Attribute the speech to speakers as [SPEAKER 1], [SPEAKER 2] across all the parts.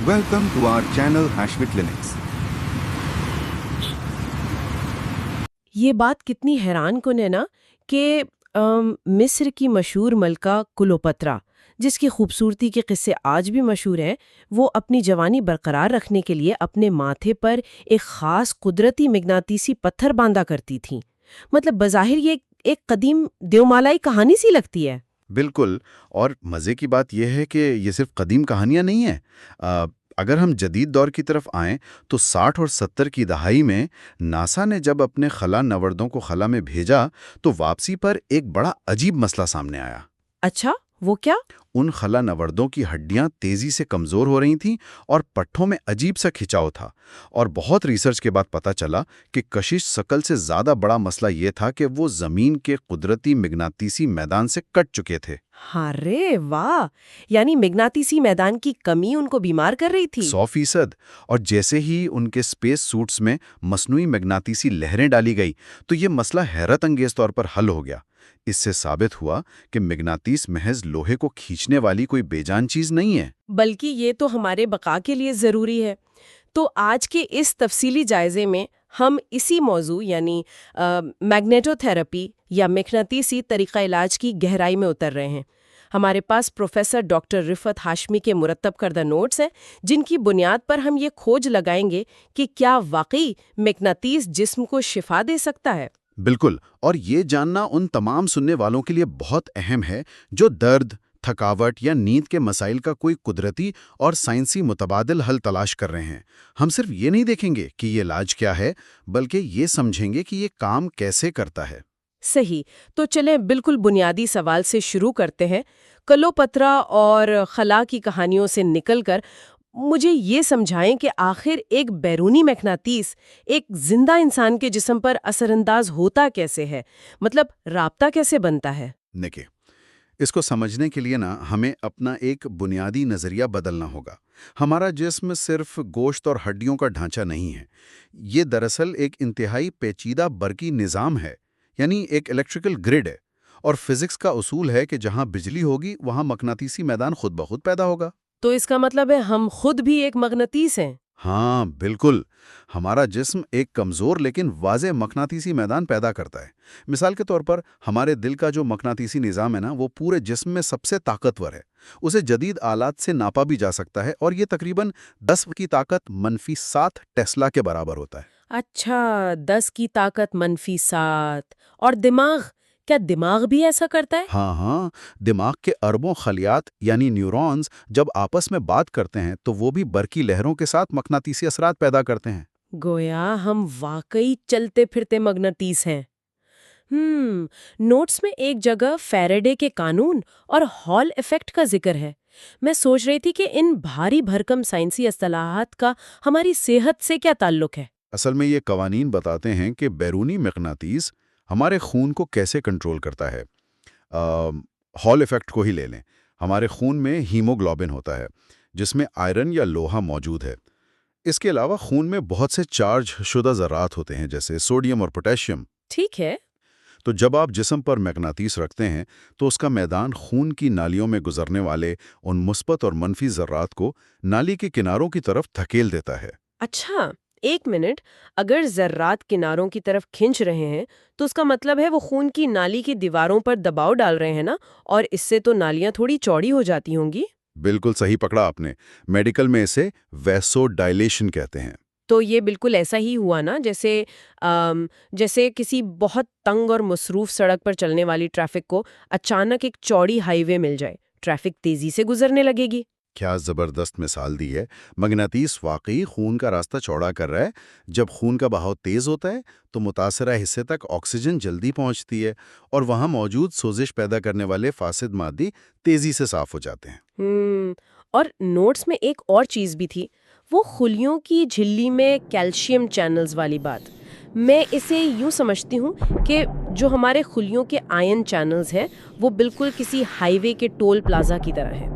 [SPEAKER 1] Welcome to our channel Hashvit Linux.
[SPEAKER 2] یہ بات کتنی حیران کن ہے نا کہ مصر کی مشہور ملکہ کلوپترا، جس کی خوبصورتی کے قصے آج بھی مشہور ہیں، وہ اپنی جوانی برقرار رکھنے کے لیے اپنے ماتھے پر ایک خاص قدرتی مغناطیسی پتھر باندھا کرتی تھیں۔ مطلب بظاہر یہ ایک قدیم دیومالائی کہانی سی لگتی ہے۔
[SPEAKER 3] بالکل، اور مزے کی بات یہ ہے کہ یہ صرف قدیم کہانیاں نہیں ہیں۔ اگر ہم جدید دور کی طرف آئیں تو 60 اور 70 کی دہائی میں ناسا نے جب اپنے خلا نوردوں کو خلا میں بھیجا تو واپسی پر ایک بڑا عجیب مسئلہ سامنے آیا۔
[SPEAKER 2] اچھا، وہ کیا؟
[SPEAKER 3] ان خلا نوردوں کی ہڈیاں تیزی سے کمزور ہو رہی تھیں اور پٹھوں میں عجیب سا کھچاؤ تھا، اور بہت ریسرچ کے بعد پتہ چلا کہ کشش ثقل سے زیادہ بڑا مسئلہ یہ تھا کہ وہ زمین کے قدرتی مغناطیسی میدان سے کٹ چکے تھے۔
[SPEAKER 2] ارے واہ، یعنی مغناطیسی میدان کی کمی ان کو بیمار کر رہی تھی۔
[SPEAKER 3] 100%۔ اور جیسے ہی ان کے اسپیس سوٹس میں مصنوعی مغناطیسی لہریں ڈالی گئی تو یہ مسئلہ حیرت انگیز طور پر حل ہو گیا۔ اس سے ثابت ہوا کہ مغناطیس محض لوہے کو کھینچنے والی کوئی بے جان چیز نہیں ہے،
[SPEAKER 2] بلکہ یہ تو ہمارے بقا کے لیے ضروری ہے۔ تو آج کے اس تفصیلی جائزے میں ہم اسی موضوع یعنی میگنیٹو تھراپی یا مغناطیسی طریقہ علاج کی گہرائی میں اتر رہے ہیں۔ ہمارے پاس پروفیسر ڈاکٹر رفعت ہاشمی کے مرتب کردہ نوٹس ہیں، جن کی بنیاد پر ہم یہ کھوج لگائیں گے کہ کیا واقعی مغناطیس جسم کو شفا دے سکتا ہے۔
[SPEAKER 3] بالکل، اور یہ جاننا ان تمام سننے والوں کے لیے بہت اہم ہے جو درد، تھکاوٹ یا نیند کے مسائل کا کوئی قدرتی اور سائنسی متبادل حل تلاش کر رہے ہیں۔ ہم صرف یہ نہیں دیکھیں گے کہ یہ علاج کیا ہے، بلکہ یہ سمجھیں گے کہ یہ کام کیسے کرتا ہے۔
[SPEAKER 2] صحیح، تو چلیں بالکل بنیادی سوال سے شروع کرتے ہیں۔ کلوپترا اور خلا کی کہانیوں سے نکل کر مجھے یہ سمجھائیں کہ آخر ایک بیرونی مغناطیس ایک زندہ انسان کے جسم پر اثر انداز ہوتا کیسے ہے؟ مطلب رابطہ کیسے بنتا ہے؟
[SPEAKER 3] دیکھیں، اس کو سمجھنے کے لیے ہمیں اپنا ایک بنیادی نظریہ بدلنا ہوگا۔ ہمارا جسم صرف گوشت اور ہڈیوں کا ڈھانچہ نہیں ہے، یہ دراصل ایک انتہائی پیچیدہ برقی نظام ہے، یعنی ایک الیکٹریکل گرڈ ہے، اور فزکس کا اصول ہے کہ جہاں بجلی ہوگی وہاں مغناطیسی میدان خود بخود پیدا ہوگا۔
[SPEAKER 2] تو اس کا مطلب ہے ہم خود بھی ایک مغناطیس ہیں؟
[SPEAKER 3] ہاں بالکل، ہمارا جسم ایک کمزور لیکن واضح مغناطیسی میدان پیدا کرتا ہے۔ مثال کے طور پر ہمارے دل کا جو مغناطیسی نظام ہے وہ پورے جسم میں سب سے طاقتور ہے۔ اسے جدید آلات سے ناپا بھی جا سکتا ہے، اور یہ تقریباً 10 کی طاقت -7 ٹیسلا کے برابر ہوتا ہے۔
[SPEAKER 2] اچھا، 10 کی طاقت -7۔ اور دماغ، کیا دماغ بھی ایسا کرتا ہے؟
[SPEAKER 3] ہاں، دماغ کے اربوں خلیات یعنی نیورونز جب آپس میں بات کرتے ہیں تو وہ بھی برقی لہروں کے ساتھ مغناطیسی اثرات پیدا کرتے ہیں۔
[SPEAKER 2] گویا ہم واقعی چلتے پھرتے مغناطیس ہیں۔ نوٹس میں ایک جگہ فیراڈے کے قانون اور ہال ایفیکٹ کا ذکر ہے۔ میں سوچ رہی تھی کہ ان بھاری بھرکم سائنسی اصطلاحات کا ہماری صحت سے کیا تعلق ہے؟
[SPEAKER 3] اصل میں یہ قوانین بتاتے ہیں کہ بیرونی مغناطیس ہمارے خون کو کیسے کنٹرول کرتا ہے۔ ہال ایفیکٹ کو ہی لے لیں۔ ہمارے خون میں ہیموگلوبن ہوتا ہے جس میں آئرن یا لوہا موجود ہے۔ اس کے علاوہ خون میں بہت سے چارج شدہ ذرات ہوتے ہیں جیسے سوڈیم اور پوٹیشیم۔
[SPEAKER 2] ٹھیک ہے۔
[SPEAKER 3] تو جب آپ جسم پر مغناطیس رکھتے ہیں تو اس کا میدان خون کی نالیوں میں گزرنے والے ان مثبت اور منفی ذرات کو نالی کے کناروں کی طرف دھکیل دیتا ہے۔
[SPEAKER 2] اچھا، ایک منٹ، اگر ذرات کناروں کی طرف کھنچ رہے ہیں تو اس کا مطلب ہے وہ خون کی نالی کی دیواروں پر دباؤ ڈال رہے ہیں نا، اور اس سے تو نالیاں تھوڑی چوڑی ہو جاتی ہوں گی۔
[SPEAKER 3] بالکل صحیح پکڑا آپ نے۔ میڈیکل میں اسے ویسو ڈائلیشن کہتے ہیں۔
[SPEAKER 2] تو یہ بالکل ایسا ہی ہوا نا جیسے کسی بہت تنگ اور مصروف سڑک پر چلنے والی ٹریفک کو اچانک ایک چوڑی ہائی وے مل جائے، ٹریفک تیزی سے گزرنے لگے گی۔
[SPEAKER 3] کیا زبردست مثال دی ہے۔ مغناطیس واقعی خون کا راستہ چوڑا کر رہا ہے۔ جب خون کا بہاؤ تیز ہوتا ہے تو متاثرہ حصے تک آکسیجن جلدی پہنچتی ہے، اور وہاں موجود سوزش پیدا کرنے والے فاسد مادی تیزی سے صاف ہو جاتے ہیں۔
[SPEAKER 2] اور نوٹس میں ایک اور چیز بھی تھی، وہ خلیوں کی جھلی میں کیلشیم چینلز والی بات۔ میں اسے یوں سمجھتی ہوں کہ جو ہمارے خلیوں کے آئن چینلز ہیں وہ بالکل کسی ہائی وے کے ٹول پلازا کی طرح ہیں۔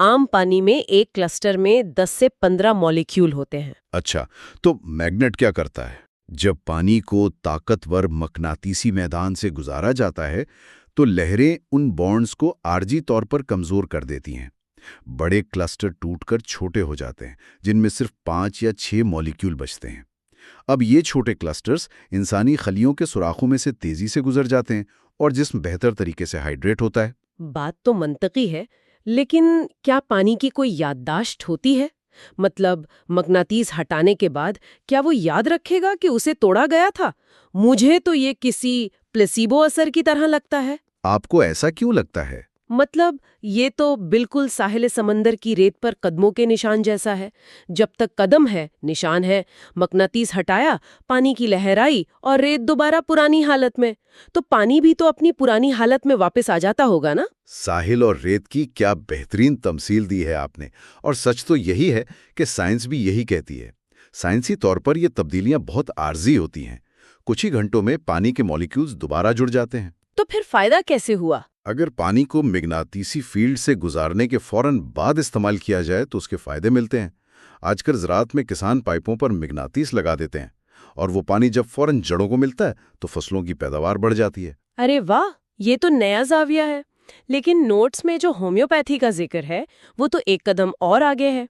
[SPEAKER 2] عام پانی میں ایک کلسٹر میں 10 سے 15 مالیکیول ہوتے ہیں۔
[SPEAKER 3] اچھا، تو میگنیٹ کیا کرتا ہے؟ جب پانی کو طاقتور مقناطیسی میدان سے گزارا جاتا ہے تو لہریں ان بانڈز کو عارضی طور پر کمزور کر دیتی ہیں۔ بڑے کلسٹر ٹوٹ کر چھوٹے ہو جاتے ہیں، جن میں صرف 5 یا 6 مالیکیول بچتے ہیں۔ اب یہ چھوٹے کلسٹرز انسانی خلیوں کے سوراخوں میں سے تیزی سے گزر جاتے ہیں اور جسم بہتر طریقے سے ہائیڈریٹ ہوتا ہے۔
[SPEAKER 2] بات تو منطقی ہے، لیکن کیا پانی کی کوئی یادداشت ہوتی ہے؟ مطلب مقناطیس ہٹانے کے بعد کیا وہ یاد رکھے گا کہ اسے توڑا گیا تھا؟ مجھے تو یہ کسی پلیسیبو اثر کی طرح لگتا ہے۔
[SPEAKER 3] آپ کو ایسا کیوں لگتا ہے؟
[SPEAKER 2] مطلب یہ تو بالکل ساحل سمندر کی ریت پر قدموں کے نشان جیسا ہے۔ جب تک قدم ہے نشان ہے، مقناطیس ہٹایا، پانی کی لہر آئی اور ریت دوبارہ پرانی حالت میں، تو پانی بھی تو اپنی پرانی حالت میں واپس آ جاتا ہوگا نا؟
[SPEAKER 3] ساحل اور ریت کی کیا بہترین تمثیل دی ہے آپ نے، اور سچ تو یہی ہے کہ سائنس بھی یہی کہتی ہے۔ سائنسی طور پر یہ تبدیلیاں بہت عارضی ہوتی ہیں، کچھ ہی گھنٹوں میں پانی کے مالیکیولز دوبارہ جڑ جاتے ہیں۔
[SPEAKER 2] تو پھر فائدہ کیسے ہوا؟
[SPEAKER 3] اگر پانی کو مغناطیسی فیلڈ سے گزارنے کے فوراً بعد استعمال کیا جائے تو اس کے فائدے ملتے ہیں۔ آج کل زراعت میں کسان پائپوں پر مغناطیس لگا دیتے ہیں، اور وہ پانی جب فوراً جڑوں کو ملتا ہے تو فصلوں کی پیداوار بڑھ جاتی ہے۔
[SPEAKER 2] ارے واہ، یہ تو نیا زاویہ ہے۔ لیکن نوٹس میں جو ہومیوپیتھی کا ذکر ہے وہ تو ایک قدم اور آگے ہے۔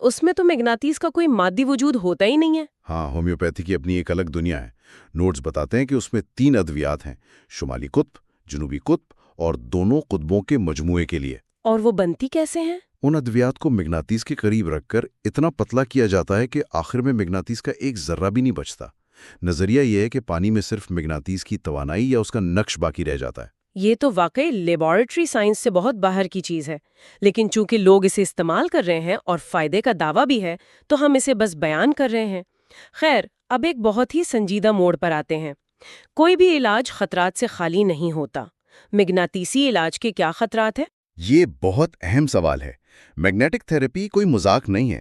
[SPEAKER 2] اس میں تو مغناطیس کا کوئی مادی وجود ہوتا ہی نہیں ہے۔
[SPEAKER 3] ہاں، ہومیوپیتھی کی اپنی ایک الگ دنیا ہے۔ نوٹس بتاتے ہیں کہ اس میں 3 ادویات ہیں: شمالی قطب، جنوبی قطب اور دونوں قطبوں کے مجموعے کے لیے۔
[SPEAKER 2] اور وہ بنتی کیسے ہیں؟
[SPEAKER 3] ان ادویات کو مغناطیس کے قریب رکھ کر اتنا پتلا کیا جاتا ہے کہ آخر میں مغناطیس کا ایک ذرہ بھی نہیں بچتا۔ نظریہ یہ ہے کہ پانی میں صرف مغناطیس کی توانائی یا اس کا نقش باقی رہ جاتا ہے۔
[SPEAKER 2] یہ تو واقعی لیبارٹری سائنس سے بہت باہر کی چیز ہے، لیکن چونکہ لوگ اسے استعمال کر رہے ہیں اور فائدے کا دعویٰ بھی ہے تو ہم اسے بس بیان کر رہے ہیں۔ خیر، اب ایک بہت ہی سنجیدہ موڑ پر آتے ہیں۔ کوئی بھی علاج خطرات سے خالی نہیں ہوتا۔ مغناطیسی علاج کے کیا خطرات ہیں؟
[SPEAKER 3] یہ بہت اہم سوال ہے۔ میگنیٹک تھراپی کوئی مذاق نہیں ہے۔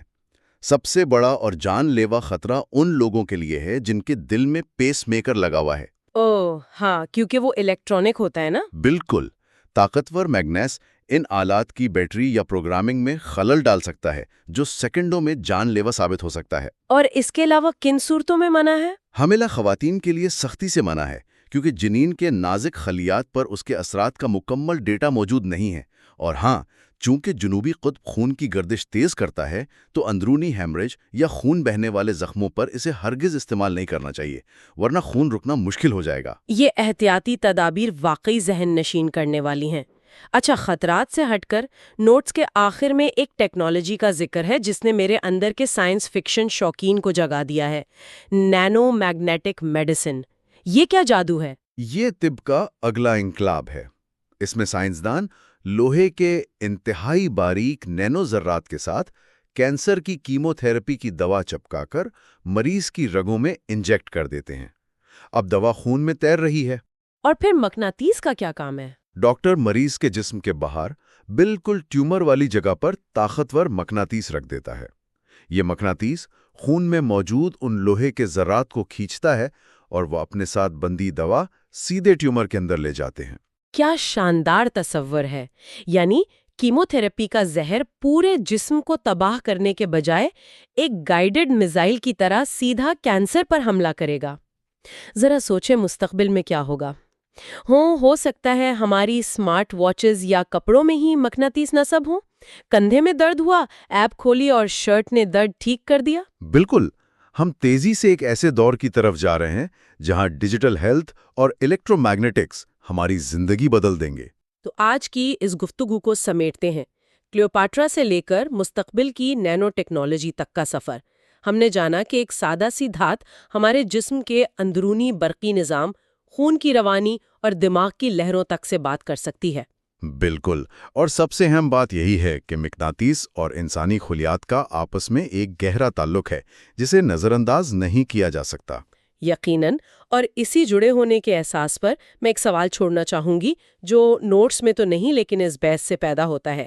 [SPEAKER 3] سب سے بڑا اور جان لیوا خطرہ ان لوگوں کے لیے ہے جن کے دل میں پیس میکر لگا ہوا ہے۔
[SPEAKER 2] اوہ ہاں، کیونکہ وہ الیکٹرونک ہوتا ہے نا؟
[SPEAKER 3] بالکل، طاقتور میگنیس ان آلات کی بیٹری یا پروگرامنگ میں خلل ڈال سکتا ہے جو سیکنڈوں میں جان لیوا ثابت ہو سکتا ہے۔
[SPEAKER 2] اور اس کے علاوہ کن صورتوں میں منع ہے؟
[SPEAKER 3] حاملہ خواتین کے لیے سختی سے منع ہے، کیونکہ جنین کے نازک خلیات پر اس کے اثرات کا مکمل ڈیٹا موجود نہیں ہے۔ اور ہاں، چونکہ جنوبی قطب خون کی گردش تیز کرتا ہے تو اندرونی ہیمریج یا خون بہنے والے زخموں پر اسے ہرگز استعمال نہیں کرنا چاہیے، ورنہ خون رکنا مشکل ہو جائے گا۔
[SPEAKER 2] یہ احتیاطی تدابیر واقعی ذہن نشین کرنے والی ہیں۔ اچھا، خطرات سے ہٹ کر نوٹس کے آخر میں ایک ٹیکنالوجی کا ذکر ہے جس نے میرے اندر کے سائنس فکشن شوقین کو جگا دیا ہے: نینو میگنیٹک میڈیسن۔ یہ کیا جادو ہے؟
[SPEAKER 3] یہ طب کا اگلا انقلاب ہے۔ اس میں سائنسدان لوہے کے انتہائی باریک نینو ذرات کے ساتھ کینسر کی کیمو تھراپی کی دوا چپکا کر مریض کی رگوں میں انجیکٹ کر دیتے ہیں۔ اب دوا خون میں تیر رہی ہے۔
[SPEAKER 2] اور پھر مقناطیس کا کیا کام ہے؟
[SPEAKER 3] ڈاکٹر مریض کے جسم کے باہر بالکل ٹیومر والی جگہ پر طاقتور مقناطیس رکھ دیتا ہے۔ یہ مقناطیس خون میں موجود ان لوہے کے ذرات کو کھینچتا ہے اور وہ اپنے ساتھ بندی دوا سیدھے ٹیومر کے اندر لے جاتے ہیں۔
[SPEAKER 2] کیا شاندار تصور ہے! یعنی کیمو تھراپی کا زہر پورے جسم کو تباہ کرنے کے بجائے ایک گائیڈڈ میزائل کی طرح سیدھا کینسر پر حملہ کرے گا۔ ذرا سوچیں مستقبل میں کیا ہوگا۔ ہو سکتا ہے ہماری اسمارٹ واچز یا کپڑوں میں ہی مقناطیس نصب ہوں۔ کندھے میں درد ہوا، ایپ کھولی اور شرٹ نے درد ٹھیک کر دیا۔
[SPEAKER 3] بالکل، ہم تیزی سے ایک ایسے دور کی طرف جا رہے ہیں جہاں ڈیجیٹل ہیلتھ اور الیکٹرو میگنیٹکس ہماری زندگی بدل دیں گے۔
[SPEAKER 2] تو آج کی اس گفتگو کو سمیٹتے ہیں، کلیوپاٹرا سے لے کر مستقبل کی نینو ٹیکنالوجی تک کا سفر۔ ہم نے جانا کہ ایک سادہ سی دھات ہمارے جسم کے اندرونی برقی نظام، خون کی روانی اور دماغ کی لہروں تک سے بات کر سکتی ہے۔
[SPEAKER 3] بالکل، اور سب سے اہم بات یہی ہے کہ مقناطیس اور انسانی خلیات کا آپس میں ایک گہرا تعلق ہے جسے نظر انداز نہیں کیا جا سکتا۔
[SPEAKER 2] یقیناً، اور اسی جڑے ہونے کے احساس پر میں ایک سوال چھوڑنا چاہوں گی جو نوٹس میں تو نہیں لیکن اس بحث سے پیدا ہوتا ہے۔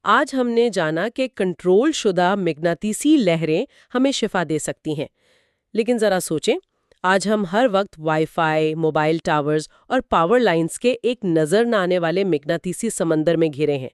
[SPEAKER 2] آج ہم نے جانا کہ کنٹرول شدہ مقناطیسی لہریں ہمیں شفا دے سکتی ہیں، لیکن ذرا سوچیں، آج ہم ہر وقت وائی فائی، موبائل ٹاورز اور پاور لائنز کے ایک نظر نہ آنے والے مقناطیسی سمندر میں گھرے ہیں۔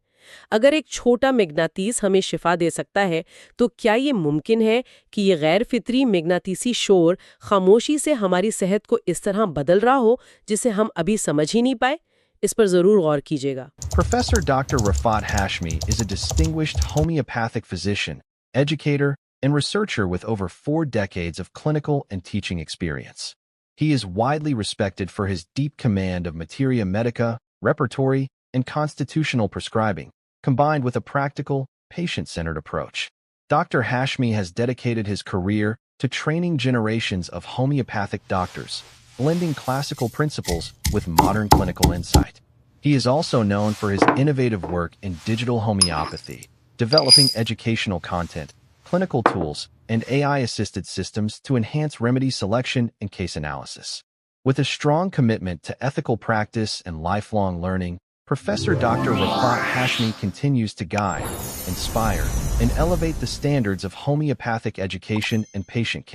[SPEAKER 2] اگر ایک چھوٹا مغناطیس ہمیں شفا دے سکتا ہے تو کیا یہ ممکن ہے کہ یہ غیر فطری مغناطیسی شور خاموشی سے ہماری صحت کو اس طرح بدل رہا ہو جسے ہم ابھی سمجھ ہی نہیں پائے؟ اس پر ضرور غور کیجیے گا۔
[SPEAKER 4] Professor Dr. Rafat Hashmi is a distinguished homeopathic physician, educator, and researcher with over 4 decades of clinical and teaching experience. He is widely respected for his deep command of materia medica, repertory, and constitutional prescribing, combined with a practical, patient-centered approach. Dr. Hashmi has dedicated his career to training generations of homeopathic doctors, blending classical principles with modern clinical insight. He is also known for his innovative work in digital homeopathy, developing educational content, clinical tools, and AI-assisted systems to enhance remedy selection and case analysis. With a strong commitment to ethical practice and lifelong learning, Professor Dr. Rafat Hashmi continues to guide, inspire, and elevate the standards of homeopathic education and patient care.